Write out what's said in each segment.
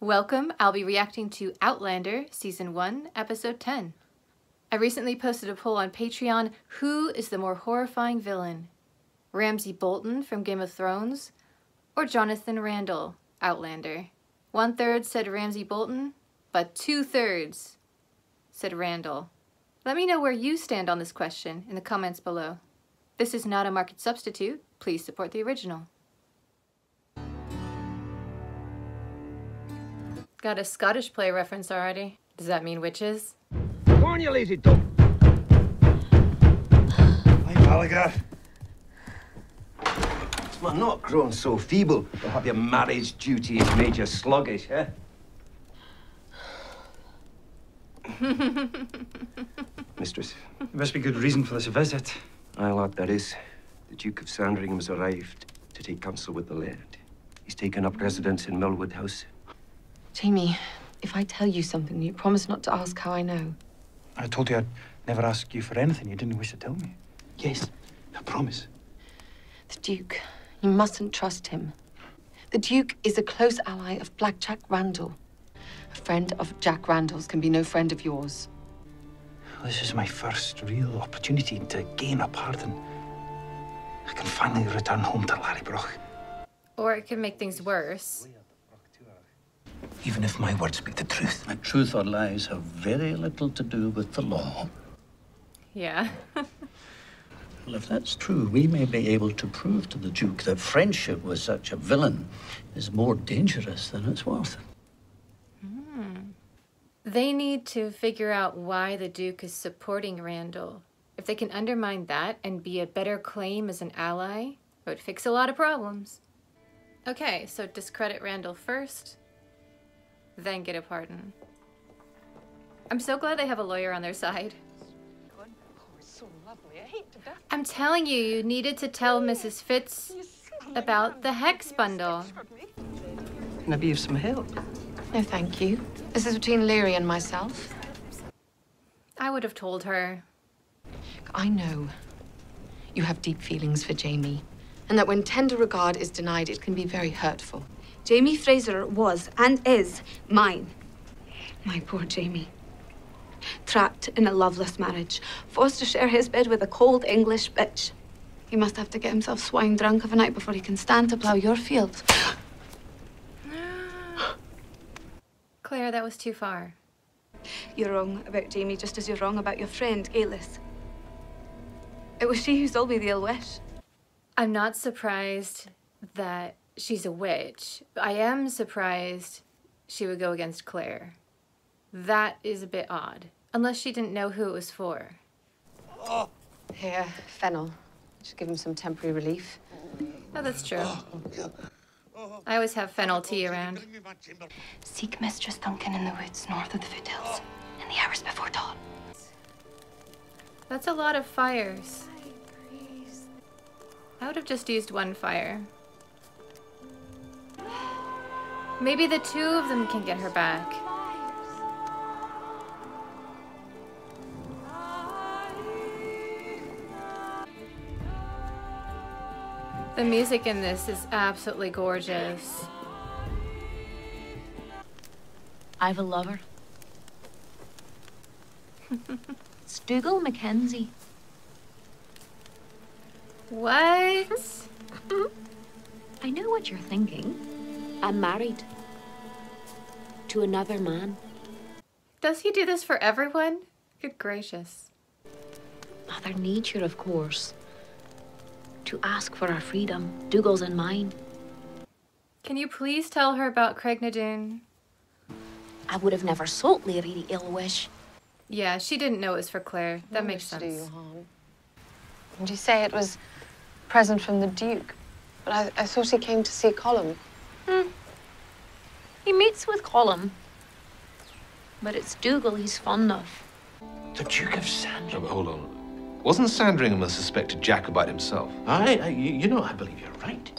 Welcome, I'll be reacting to Outlander, Season 1, Episode 10. I recently posted a poll on Patreon, who is the more horrifying villain? Ramsay Bolton from Game of Thrones, or Jonathan Randall, Outlander? 1/3 said Ramsay Bolton, but 2/3 said Randall. Let me know where you stand on this question in the comments below. This is not a market substitute, please support the original. Got a Scottish play reference already. Does that mean witches? Come on, you lazy dog. Hi, Gallagher. It's man not grown so feeble. You'll have your marriage duties made you sluggish, eh? Mistress. There must be good reason for this visit. Aye, lad, there is. The Duke of Sandringham has arrived to take counsel with the laird. He's taken up residence in Millwood House. Jamie, if I tell you something, you promise not to ask how I know. I told you I'd never ask you for anything you didn't wish to tell me. Yes, I promise. The Duke, you mustn't trust him. The Duke is a close ally of Black Jack Randall. A friend of Jack Randall's can be no friend of yours. This is my first real opportunity to gain a pardon. I can finally return home to Larrybrook. Or it could make things worse. Even if my words speak the truth. And truth or lies have very little to do with the law. Yeah. Well, if that's true, we may be able to prove to the Duke that friendship with such a villain is more dangerous than it's worth. They need to figure out why the Duke is supporting Randall. If they can undermine that and be a better claim as an ally, it would fix a lot of problems. Okay, so discredit Randall first, then get a pardon. I'm so glad they have a lawyer on their side. I'm telling you, you needed to tell Mrs. Fitz about the Hex bundle. Maybe you have some help. No, thank you. This is between Leary and myself. I would have told her. I know you have deep feelings for Jamie, and that when tender regard is denied, it can be very hurtful. Jamie Fraser was and is mine. My poor Jamie. Trapped in a loveless marriage, forced to share his bed with a cold English bitch. He must have to get himself swine drunk of a night before he can stand to plough your fields. Claire, that was too far. You're wrong about Jamie, just as you're wrong about your friend, Ailith. It was she who sold me the ill wish. I'm not surprised that she's a witch. I am surprised she would go against Claire. That is a bit odd. Unless she didn't know who it was for. Here, fennel. Should give him some temporary relief. Oh, that's true. I always have fennel tea around. Seek Mistress Duncan in the woods north of the foothills in the hours before dawn. That's a lot of fires. I would have just used one fire. Maybe the two of them can get her back. The music in this is absolutely gorgeous. I've a lover. It's Dougal Mackenzie. What? I know what you're thinking. I'm married to another man. Does he do this for everyone? Good gracious. Mother Nature, of course. To ask for our freedom, Dougal's and mine. Can you please tell her about Craig Nadoon? I would have never sold Leary the ill wish. Yeah, she didn't know it was for Claire. That makes sense. Did you say it was a present from the Duke? But I thought he came to see Colum. He meets with Colum. But it's Dougal he's fond of. The Duke of Sandringham? Hold on. Wasn't Sandringham a suspected Jacobite himself? You know, I believe you're right.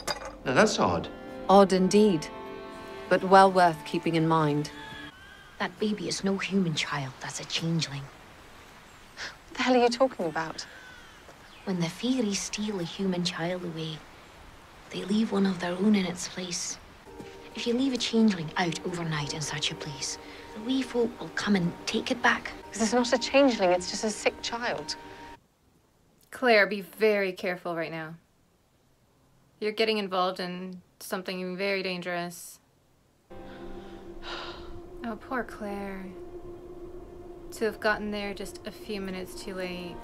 Now, that's odd. Odd indeed, but well worth keeping in mind. That baby is no human child, that's a changeling. What the hell are you talking about? When the fairies steal a human child away, they leave one of their own in its place. If you leave a changeling out overnight in such a place, the wee folk will come and take it back. Because it's not a changeling, it's just a sick child. Claire, be very careful right now. You're getting involved in something very dangerous. Oh, poor Claire. To have gotten there just a few minutes too late.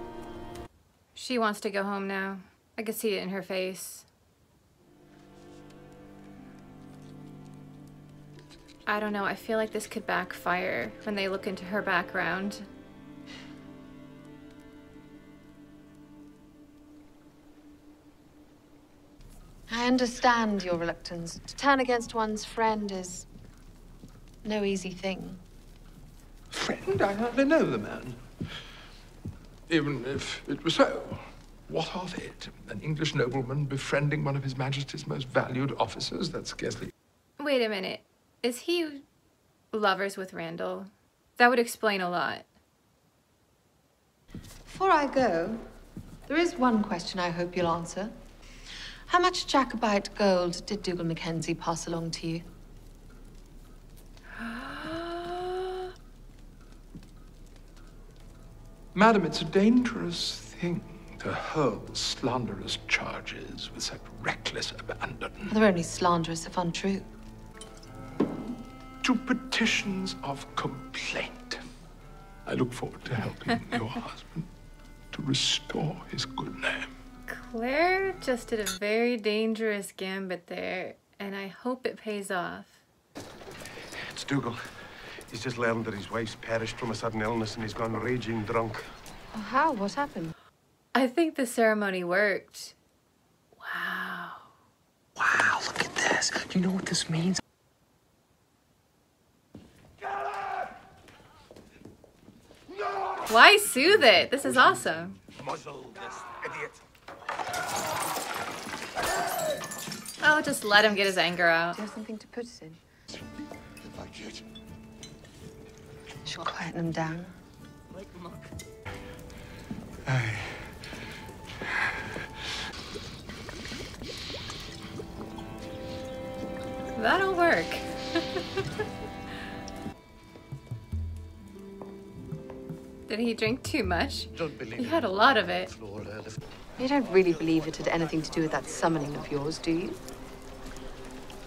She wants to go home now. I could see it in her face. I don't know, I feel like this could backfire when they look into her background. I understand your reluctance. To turn against one's friend is no easy thing. Friend? I hardly know the man. Even if it were so, what of it? An English nobleman befriending one of His Majesty's most valued officers? That's scarcely... Wait a minute. Is he lovers with Randall? That would explain a lot. Before I go, there is one question I hope you'll answer. How much Jacobite gold did Dougal Mackenzie pass along to you? Madam, it's a dangerous thing to hurl slanderous charges with such reckless abandon. They're only slanderous if untrue. To petitions of complaint. I look forward to helping your husband to restore his good name. Claire just did a very dangerous gambit there, and I hope it pays off. It's Dougal. He's just learned that his wife's perished from a sudden illness and he's gone raging drunk. Oh, how? What happened? I think the ceremony worked. Wow. Wow, look at this. Do you know what this means? Why soothe it? This is awesome. Muzzle this idiot. I'll just let him get his anger out. Do you have something to put it in? She'll quieten him down. That'll work. Did he drink too much? He had a lot of it. You don't really believe it had anything to do with that summoning of yours, do you?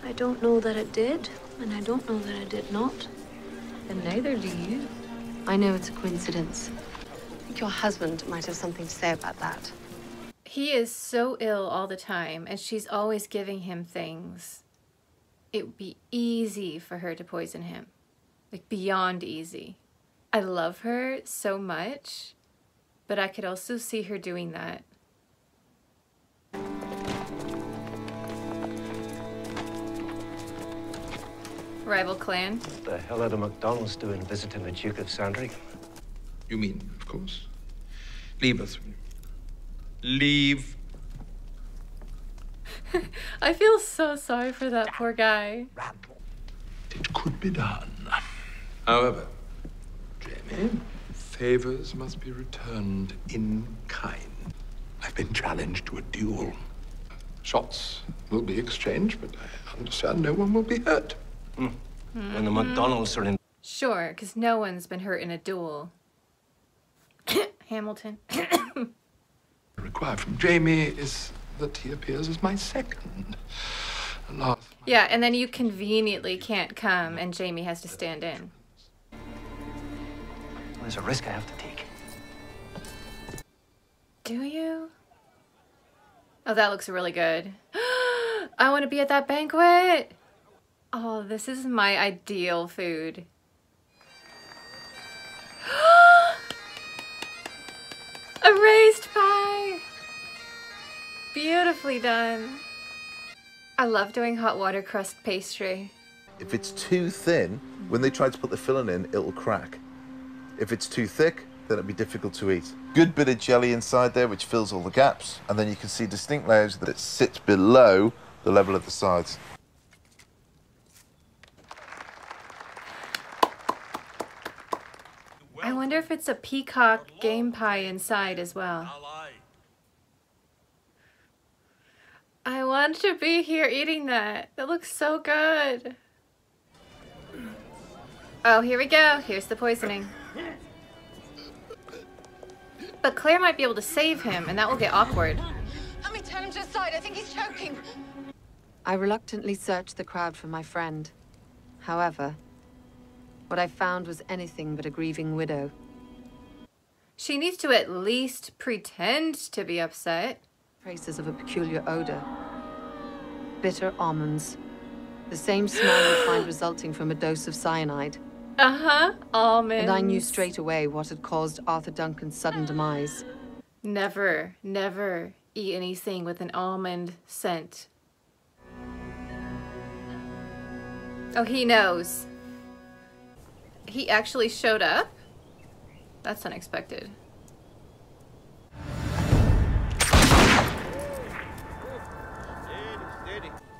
I don't know that it did, and I don't know that it did not. Then neither do you. I know it's a coincidence. I think your husband might have something to say about that. He is so ill all the time, and she's always giving him things. It would be easy for her to poison him. Like, beyond easy. I love her so much, but I could also see her doing that. Rival clan. What the hell are the MacDonalds doing visiting the Duke of Sandringham? You mean, of course. Leave us. Leave. I feel so sorry for that poor guy. It could be done. However, Jamie, favors must be returned in kind. I've been challenged to a duel. Shots will be exchanged, but I understand no one will be hurt. When the MacDonalds are in... Sure, because no one's been hurt in a duel. Hamilton. Required from Jamie is that he appears as my second. Yeah, and then you conveniently can't come and Jamie has to stand in. There's a risk I have to take. Do you? Oh, that looks really good. I want to be at that banquet. Oh, this is my ideal food. A raised pie. Beautifully done. I love doing hot water crust pastry. If it's too thin, when they try to put the filling in, it'll crack. If it's too thick, then it'll be difficult to eat. Good bit of jelly inside there, which fills all the gaps, and then you can see distinct layers that it sits below the level of the sides. I wonder if it's a peacock game pie inside as well. I want to be here eating that. That looks so good. Oh, here we go. Here's the poisoning. But Claire might be able to save him, and that will get awkward. Let me turn him to the side. I think he's choking. I reluctantly searched the crowd for my friend. However, what I found was anything but a grieving widow. She needs to at least pretend to be upset. Traces of a peculiar odor. Bitter almonds. The same smell you find resulting from a dose of cyanide. Uh-huh, almonds. And I knew straight away what had caused Arthur Duncan's sudden demise. Never, never eat anything with an almond scent. Oh, he knows. He actually showed up? That's unexpected.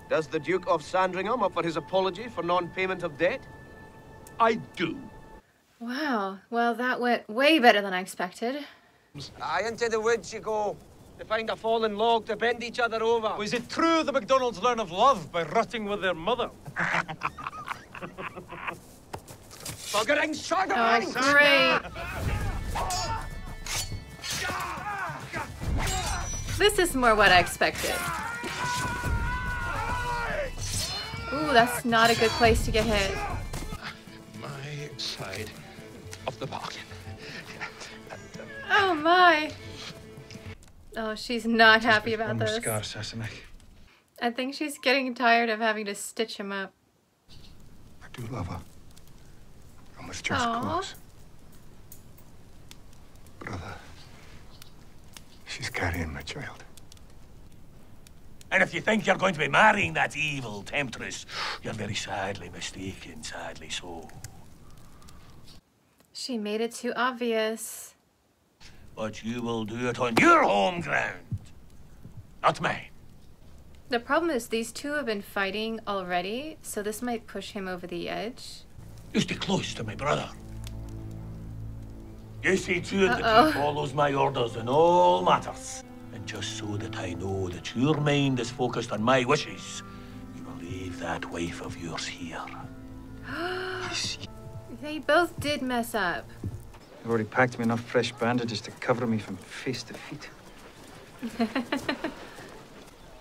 Does the Duke of Sandringham offer his apology for non-payment of debt? I do. Wow, well that went way better than I expected. Aye, into the woods you go, to find a fallen log to bend each other over. Was it true the McDonalds learn of love by rutting with their mother? Sugaring, sugaring! Oh, great. This is more what I expected. Ooh, that's not a good place to get hit. My side of the bargain. Oh my. Oh, she's not happy about this. I think she's getting tired of having to stitch him up. I do love her. And with just Aww. close. Brother, she's carrying my child. And if you think you're going to be marrying that evil temptress, you're very sadly mistaken, sadly so. She made it too obvious. But you will do it on your home ground, not mine. The problem is these two have been fighting already, so this might push him over the edge. You stay close to my brother. You see to it that he follows my orders in all matters. And just so that I know that your mind is focused on my wishes, you will leave that wife of yours here. They both did mess up. I've already packed me enough fresh bandages to cover me from face to feet.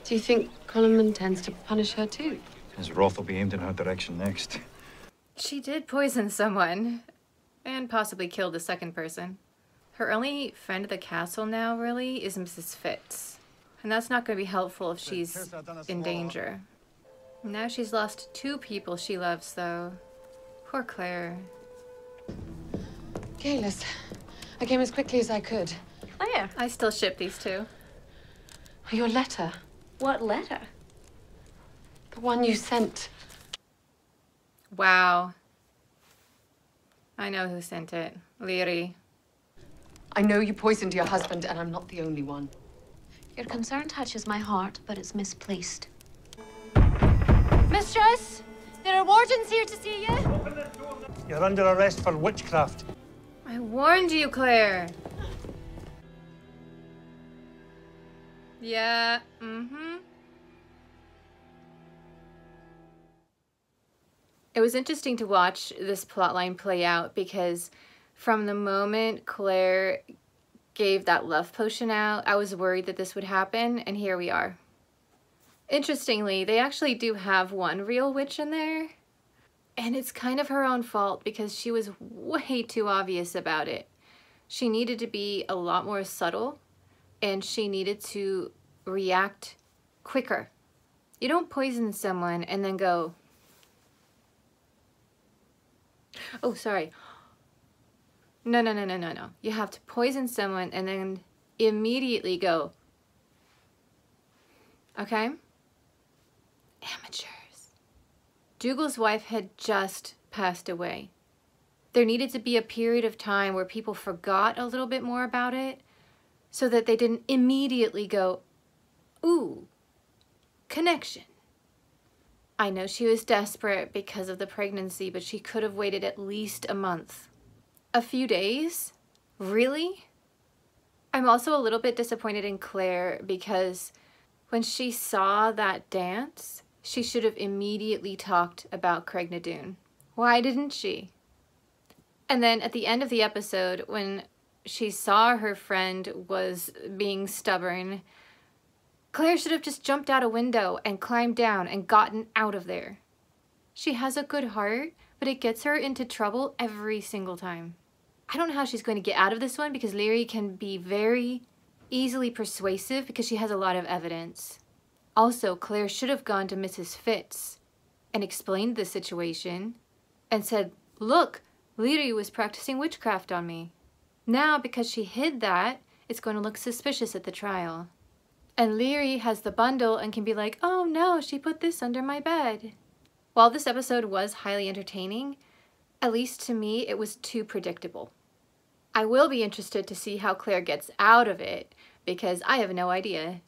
Do you think Colin intends to punish her too? His wrath will be aimed in her direction next. She did poison someone. And possibly kill the second person. Her only friend at the castle now, really, is Mrs. Fitz. And that's not going to be helpful if she's in danger. Now she's lost 2 people she loves, though. Poor Claire. Kalis, I came as quickly as I could. Claire. I still ship these 2. Your letter. What letter? The one you sent. Wow. I know who sent it. Leary. I know you poisoned your husband, and I'm not the only one. Your concern touches my heart, but it's misplaced. Mistress, there are wardens here to see you. You're under arrest for witchcraft. I warned you, Claire. Yeah, It was interesting to watch this plotline play out because from the moment Claire gave that love potion out, I was worried that this would happen, and here we are. Interestingly, they actually do have one real witch in there, and it's kind of her own fault because she was way too obvious about it. She needed to be a lot more subtle, and she needed to react quicker. You don't poison someone and then go, oh, sorry. No. You have to poison someone and then immediately go, okay? Amateurs. Dougal's wife had just passed away. There needed to be a period of time where people forgot a little bit more about it so that they didn't immediately go, ooh, connection. I know she was desperate because of the pregnancy, but she could have waited at least a month. A few days? Really? I'm also a little bit disappointed in Claire because when she saw that dance, she should have immediately talked about Craignadoon. Why didn't she? And then at the end of the episode, when she saw her friend was being stubborn, Claire should have just jumped out a window and climbed down and gotten out of there. She has a good heart, but it gets her into trouble every single time. I don't know how she's going to get out of this one because Leary can be very easily persuasive because she has a lot of evidence. Also, Claire should have gone to Mrs. Fitz and explained the situation and said, look, Leary was practicing witchcraft on me. Now, because she hid that, it's going to look suspicious at the trial. And Leary has the bundle and can be like, oh no, she put this under my bed. While this episode was highly entertaining, at least to me, it was too predictable. I will be interested to see how Claire gets out of it because I have no idea.